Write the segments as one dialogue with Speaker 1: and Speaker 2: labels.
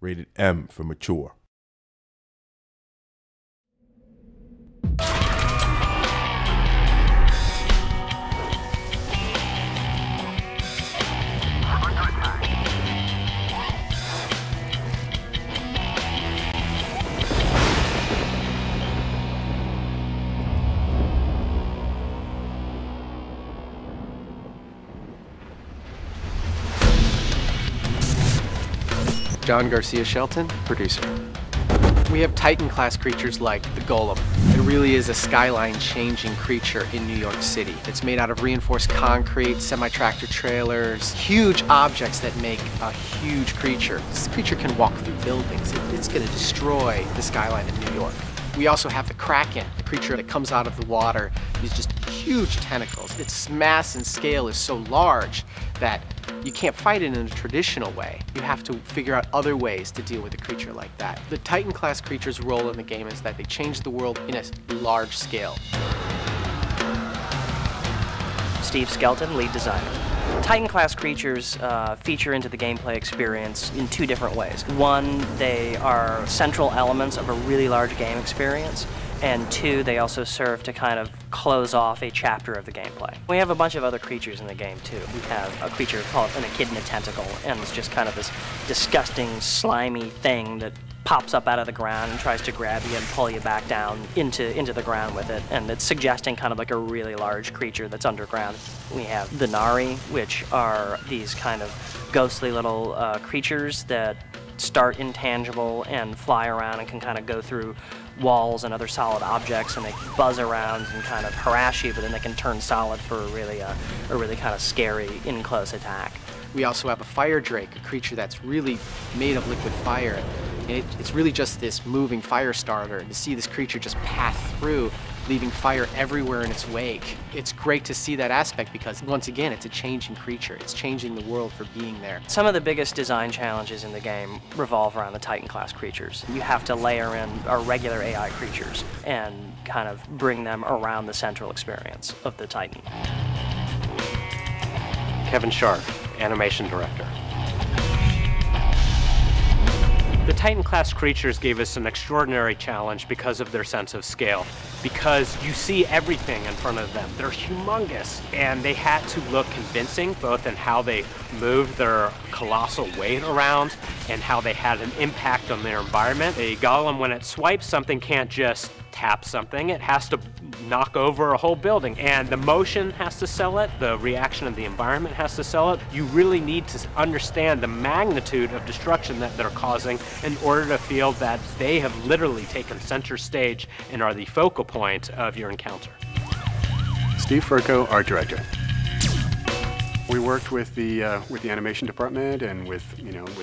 Speaker 1: Rated M for mature.
Speaker 2: John Garcia Shelton, producer. We have Titan-class creatures like the Golem. It really is a skyline-changing creature in New York City. It's made out of reinforced concrete, semi-tractor trailers, huge objects that make a huge creature. This creature can walk through buildings. It's going to destroy the skyline of New York. We also have the Kraken, the creature that comes out of the water. These just huge tentacles. Its mass and scale is so large that you can't fight it in a traditional way. You have to figure out other ways to deal with a creature like that. The Titan-class creature's role in the game is that they change the world in a large scale.
Speaker 3: Steve Skelton, lead designer. Titan-class creatures feature into the gameplay experience in two different ways. One, they are central elements of a really large game experience, and two, they also serve to kind of close off a chapter of the gameplay. We have a bunch of other creatures in the game too. We have a creature called an echidna tentacle, and it's just kind of this disgusting, slimy thing that pops up out of the ground and tries to grab you and pull you back down into the ground with it, and it's suggesting kind of like a really large creature that's underground. We have the Nari, which are these kind of ghostly little creatures that start intangible and fly around and can kind of go through walls and other solid objects, and they buzz around and kind of harass you, but then they can turn solid for a really kind of scary in-close attack.
Speaker 2: We also have a fire drake, a creature that's really made of liquid fire. And it's really just this moving fire starter, and to see this creature just pass through, leaving fire everywhere in its wake. It's great to see that aspect because, once again, it's a changing creature. It's changing the world for being there.
Speaker 3: Some of the biggest design challenges in the game revolve around the Titan-class creatures. You have to layer in our regular AI creatures and kind of bring them around the central experience of the Titan.
Speaker 4: Kevin Sharp, animation director. The Titan-class creatures gave us an extraordinary challenge because of their sense of scale. Because you see everything in front of them. They're humongous, and they had to look convincing, both in how they moved their colossal weight around and how they had an impact on their environment. A golem, when it swipes something, can't just tap something. It has to knock over a whole building, and the motion has to sell it, the reaction of the environment has to sell it. You really need to understand the magnitude of destruction that they're causing in order to feel that they have literally taken center stage and are the focal point of your encounter.
Speaker 5: Steve Furco, art director. We worked with the animation department and with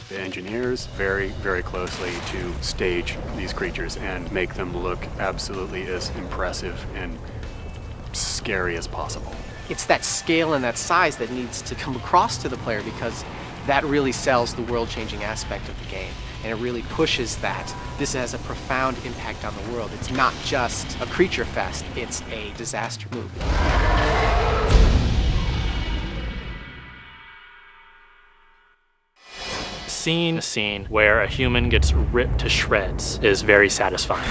Speaker 5: the engineers very, very closely to stage these creatures and make them look absolutely as impressive and scary as possible.
Speaker 2: It's that scale and that size that needs to come across to the player, because that really sells the world-changing aspect of the game, and it really pushes that this has a profound impact on the world. It's not just a creature fest, it's a disaster movie.
Speaker 6: Seeing a scene where a human gets ripped to shreds is very satisfying.